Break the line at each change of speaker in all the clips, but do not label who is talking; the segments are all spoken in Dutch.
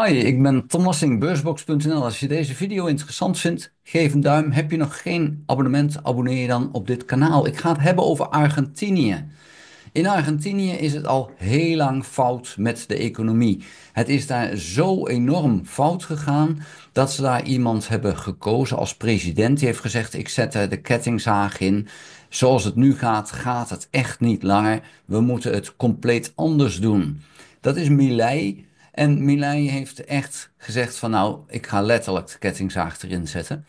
Hi, ik ben Tom Lassing, beursbox.nl. Als je deze video interessant vindt, geef een duim. Heb je nog geen abonnement, abonneer je dan op dit kanaal. Ik ga het hebben over Argentinië. In Argentinië is het al heel lang fout met de economie. Het is daar zo enorm fout gegaan dat ze daar iemand hebben gekozen als president. Die heeft gezegd: ik zet er de kettingzaag in. Zoals het nu gaat, gaat het echt niet langer. We moeten het compleet anders doen. Dat is Milei. En Milei heeft echt gezegd van nou, ik ga letterlijk de kettingzaag erin zetten.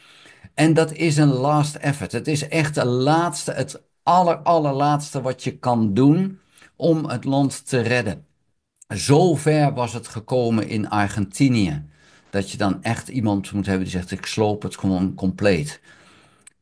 En dat is een last effort. Het is echt de laatste, het allerlaatste wat je kan doen om het land te redden. Zo ver was het gekomen in Argentinië. Dat je dan echt iemand moet hebben die zegt: ik sloop het gewoon compleet.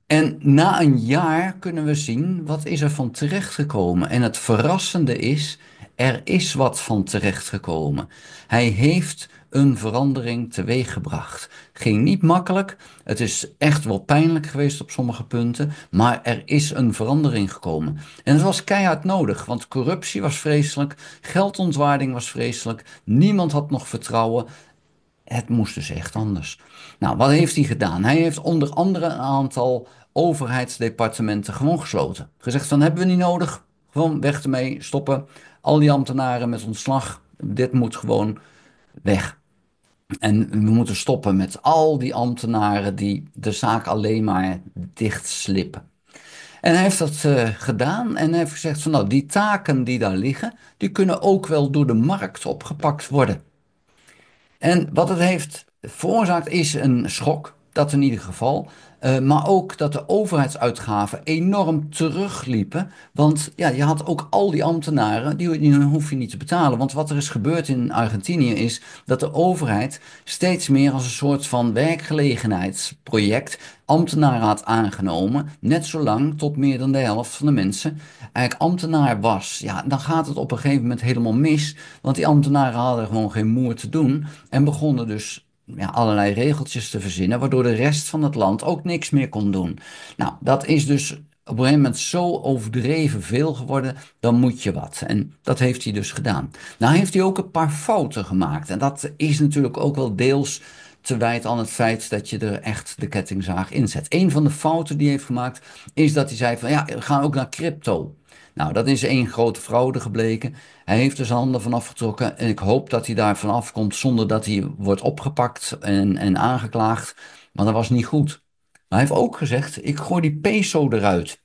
En na een jaar kunnen we zien wat is er van terechtgekomen. En het verrassende is, er is wat van terechtgekomen. Hij heeft een verandering teweeggebracht. Ging niet makkelijk, het is echt wel pijnlijk geweest op sommige punten, maar er is een verandering gekomen. En het was keihard nodig, want corruptie was vreselijk, geldontwaarding was vreselijk, niemand had nog vertrouwen. Het moest dus echt anders. Nou, wat heeft hij gedaan? Hij heeft onder andere een aantal overheidsdepartementen gewoon gesloten. Gezegd van, hebben we niet nodig, gewoon weg ermee, stoppen. Al die ambtenaren met ontslag, dit moet gewoon weg. En we moeten stoppen met al die ambtenaren die de zaak alleen maar dichtslippen. En hij heeft dat gedaan en hij heeft gezegd van, nou, die taken die daar liggen, die kunnen ook wel door de markt opgepakt worden. En wat het heeft veroorzaakt is een schok, dat in ieder geval. Maar ook dat de overheidsuitgaven enorm terugliepen. Want ja, je had ook al die ambtenaren, die hoef je niet te betalen. Want wat er is gebeurd in Argentinië is dat de overheid steeds meer als een soort van werkgelegenheidsproject ambtenaren had aangenomen. Net zolang tot meer dan de helft van de mensen eigenlijk ambtenaar was. Ja, dan gaat het op een gegeven moment helemaal mis. Want die ambtenaren hadden gewoon geen moer te doen. En begonnen dus ja, allerlei regeltjes te verzinnen, waardoor de rest van het land ook niks meer kon doen. Nou, dat is dus op een gegeven moment zo overdreven veel geworden, dan moet je wat. En dat heeft hij dus gedaan. Nou heeft hij ook een paar fouten gemaakt. En dat is natuurlijk ook wel deels te wijten aan het feit dat je er echt de kettingzaag in zet. Een van de fouten die hij heeft gemaakt is dat hij zei van ja, we gaan ook naar crypto. Nou, dat is één grote fraude gebleken. Hij heeft er zijn handen van afgetrokken en ik hoop dat hij daar vanaf komt zonder dat hij wordt opgepakt en aangeklaagd. Maar dat was niet goed. Maar hij heeft ook gezegd, ik gooi die peso eruit.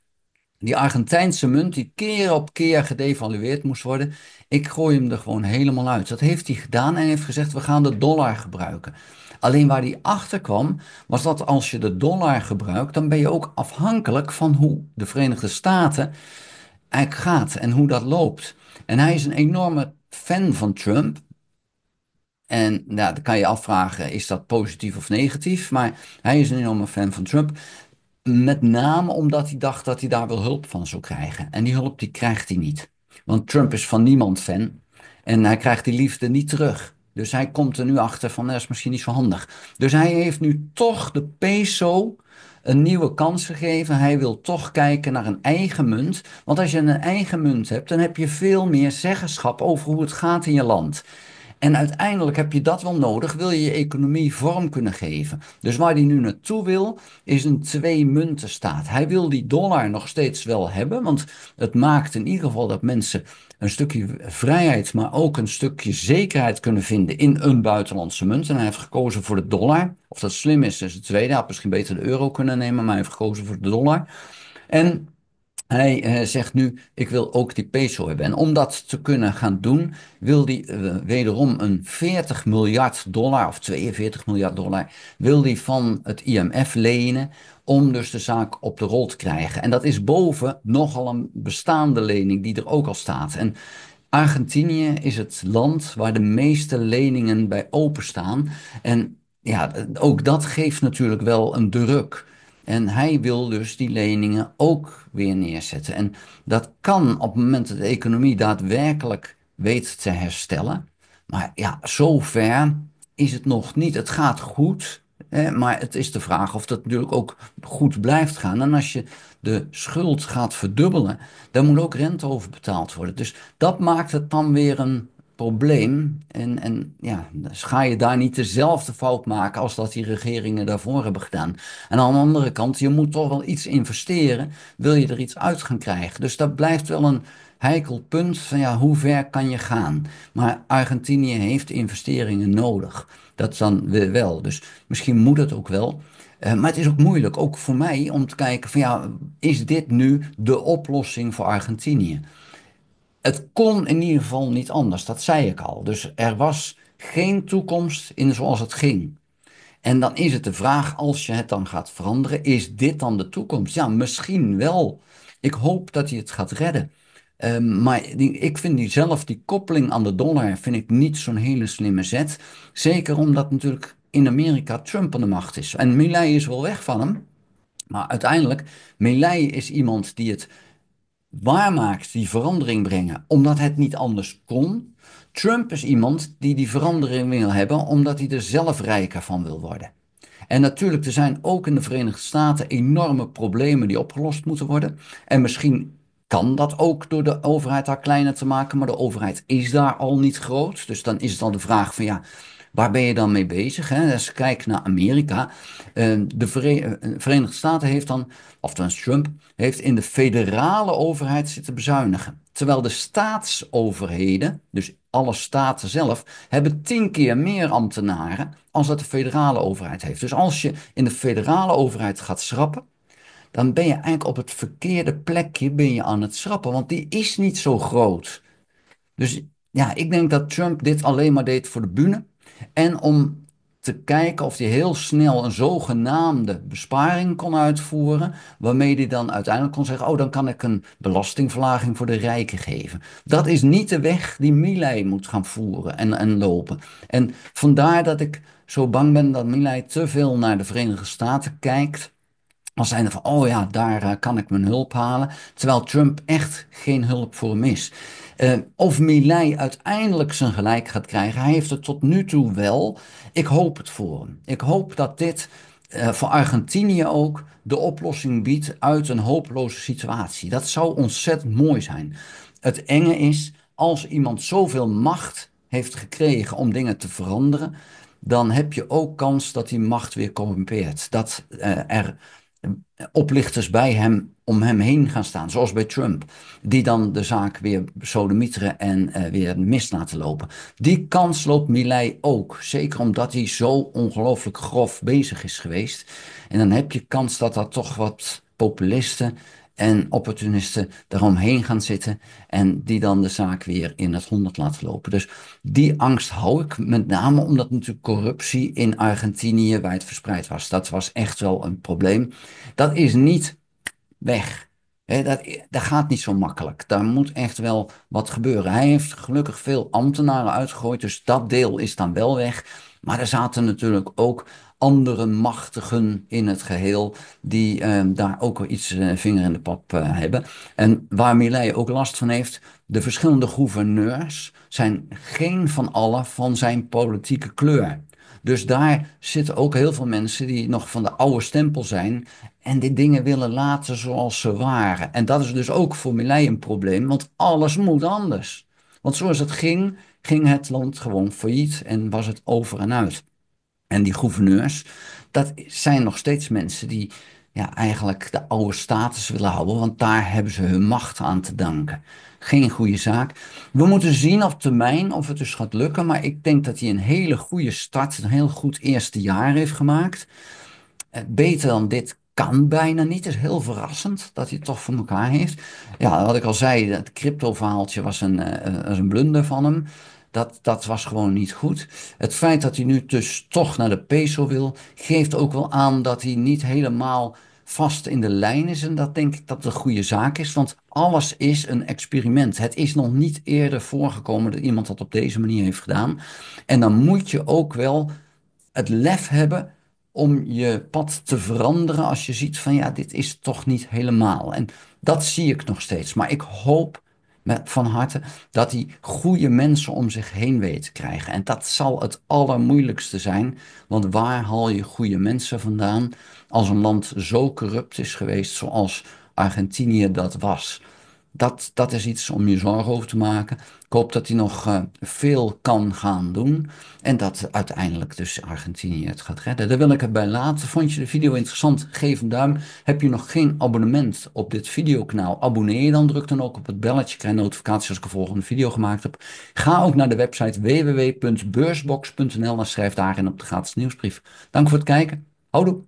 Die Argentijnse munt die keer op keer gedevalueerd moest worden. Ik gooi hem er gewoon helemaal uit. Dat heeft hij gedaan en heeft gezegd, we gaan de dollar gebruiken. Alleen waar hij achter kwam, was dat als je de dollar gebruikt, dan ben je ook afhankelijk van hoe de Verenigde Staten eigenlijk gaat en hoe dat loopt. En hij is een enorme fan van Trump. En nou, dan kan je afvragen, is dat positief of negatief? Maar hij is een enorme fan van Trump. Met name omdat hij dacht dat hij daar wel hulp van zou krijgen. En die hulp die krijgt hij niet. Want Trump is van niemand fan. En hij krijgt die liefde niet terug. Dus hij komt er nu achter van, dat is misschien niet zo handig. Dus hij heeft nu toch de peso een nieuwe kans gegeven. Hij wil toch kijken naar een eigen munt. Want als je een eigen munt hebt, dan heb je veel meer zeggenschap over hoe het gaat in je land. En uiteindelijk heb je dat wel nodig, wil je je economie vorm kunnen geven. Dus waar hij nu naartoe wil, is een twee-muntenstaat. Hij wil die dollar nog steeds wel hebben, want het maakt in ieder geval dat mensen een stukje vrijheid, maar ook een stukje zekerheid kunnen vinden in een buitenlandse munt. En hij heeft gekozen voor de dollar. Of dat slim is het tweede. Hij had misschien beter de euro kunnen nemen, maar hij heeft gekozen voor de dollar. En hij zegt nu, ik wil ook die peso hebben. En om dat te kunnen gaan doen, wil hij wederom een 40 miljard dollar of 42 miljard dollar, wil hij van het IMF lenen om dus de zaak op de rol te krijgen. En dat is boven nogal een bestaande lening die er ook al staat. En Argentinië is het land waar de meeste leningen bij openstaan. En ja, ook dat geeft natuurlijk wel een druk. En hij wil dus die leningen ook weer neerzetten. En dat kan op het moment dat de economie daadwerkelijk weet te herstellen. Maar ja, zover is het nog niet. Het gaat goed, hè, maar het is de vraag of dat natuurlijk ook goed blijft gaan. En als je de schuld gaat verdubbelen, dan moet ook rente over betaald worden. Dus dat maakt het dan weer een probleem. En ja, dus ga je daar niet dezelfde fout maken als dat die regeringen daarvoor hebben gedaan. En aan de andere kant, je moet toch wel iets investeren, wil je er iets uit gaan krijgen. Dus dat blijft wel een heikel punt van ja, hoe ver kan je gaan? Maar Argentinië heeft investeringen nodig. Dat dan weer wel. Dus misschien moet het ook wel. Maar het is ook moeilijk, ook voor mij, om te kijken van ja, is dit nu de oplossing voor Argentinië? Het kon in ieder geval niet anders, dat zei ik al. Dus er was geen toekomst in zoals het ging. En dan is het de vraag, als je het dan gaat veranderen, is dit dan de toekomst? Ja, misschien wel. Ik hoop dat hij het gaat redden. Maar ik vind die koppeling aan de dollar, vind ik niet zo'n hele slimme zet. Zeker omdat natuurlijk in Amerika Trump aan de macht is. En Milei is wel weg van hem. Maar uiteindelijk, Milei is iemand die het waarmaakt, die verandering brengen, omdat het niet anders kon. Trump is iemand die die verandering wil hebben, omdat hij er zelf rijker van wil worden. En natuurlijk, er zijn ook in de Verenigde Staten enorme problemen die opgelost moeten worden. En misschien kan dat ook door de overheid daar kleiner te maken, maar de overheid is daar al niet groot. Dus dan is het al de vraag van ja, waar ben je dan mee bezig? Hè? Als je kijkt naar Amerika, Verenigde Staten heeft dan, oftewel Trump, heeft in de federale overheid zitten bezuinigen. Terwijl de staatsoverheden, dus alle staten zelf, hebben 10 keer meer ambtenaren als dat de federale overheid heeft. Dus als je in de federale overheid gaat schrappen, dan ben je eigenlijk op het verkeerde plekje ben je aan het schrappen, want die is niet zo groot. Dus ja, ik denk dat Trump dit alleen maar deed voor de bühne. En om te kijken of hij heel snel een zogenaamde besparing kon uitvoeren. Waarmee hij dan uiteindelijk kon zeggen: oh, dan kan ik een belastingverlaging voor de rijken geven. Dat is niet de weg die Milei moet gaan voeren en lopen. En vandaar dat ik zo bang ben dat Milei te veel naar de Verenigde Staten kijkt. Als zijnde van, oh ja, daar kan ik mijn hulp halen. Terwijl Trump echt geen hulp voor hem is. Of Milei uiteindelijk zijn gelijk gaat krijgen, hij heeft het tot nu toe wel. Ik hoop het voor hem. Ik hoop dat dit voor Argentinië ook de oplossing biedt uit een hopeloze situatie. Dat zou ontzettend mooi zijn. Het enge is, als iemand zoveel macht heeft gekregen om dingen te veranderen, dan heb je ook kans dat die macht weer corrumpeert. Dat er oplichters bij hem om hem heen gaan staan, zoals bij Trump, die dan de zaak weer sodemieteren en weer mis laten lopen. Die kans loopt Milei ook, zeker omdat hij zo ongelooflijk grof bezig is geweest. En dan heb je kans dat er toch wat populisten en opportunisten daaromheen gaan zitten en die dan de zaak weer in het honderd laten lopen. Dus die angst hou ik, met name omdat natuurlijk corruptie in Argentinië wijd verspreid was. Dat was echt wel een probleem. Dat is niet weg. Dat gaat niet zo makkelijk. Daar moet echt wel wat gebeuren. Hij heeft gelukkig veel ambtenaren uitgegooid, dus dat deel is dan wel weg. Maar er zaten natuurlijk ook andere machtigen in het geheel die daar ook wel iets vinger in de pap hebben. En waar Milei ook last van heeft, de verschillende gouverneurs zijn geen van allen van zijn politieke kleur. Dus daar zitten ook heel veel mensen die nog van de oude stempel zijn en die dingen willen laten zoals ze waren. En dat is dus ook voor Milei een probleem, want alles moet anders. Want zoals het ging, ging het land gewoon failliet en was het over en uit. En die gouverneurs, dat zijn nog steeds mensen die ja, eigenlijk de oude status willen houden, want daar hebben ze hun macht aan te danken. Geen goede zaak. We moeten zien op termijn of het dus gaat lukken, maar ik denk dat hij een hele goede start, een heel goed eerste jaar heeft gemaakt. Beter dan dit kan bijna niet. Het is heel verrassend dat hij het toch voor elkaar heeft. Ja, wat ik al zei, het crypto-verhaaltje was een blunder van hem. Dat was gewoon niet goed. Het feit dat hij nu dus toch naar de peso wil, geeft ook wel aan dat hij niet helemaal vast in de lijn is. En dat denk ik dat het een goede zaak is, want alles is een experiment. Het is nog niet eerder voorgekomen dat iemand dat op deze manier heeft gedaan. En dan moet je ook wel het lef hebben om je pad te veranderen als je ziet van ja, dit is toch niet helemaal. En dat zie ik nog steeds. Maar ik hoop van harte dat hij goede mensen om zich heen weet te krijgen. En dat zal het allermoeilijkste zijn. Want waar haal je goede mensen vandaan als een land zo corrupt is geweest zoals Argentinië dat was? Dat is iets om je zorgen over te maken. Ik hoop dat hij nog veel kan gaan doen. En dat uiteindelijk dus Argentinië het gaat redden. Daar wil ik het bij laten. Vond je de video interessant? Geef een duim. Heb je nog geen abonnement op dit videokanaal? Abonneer je dan. Druk dan ook op het belletje. Krijg notificaties als ik een volgende video gemaakt heb. Ga ook naar de website www.beursbox.nl en schrijf daarin op de gratis nieuwsbrief. Dank voor het kijken. Houdoe.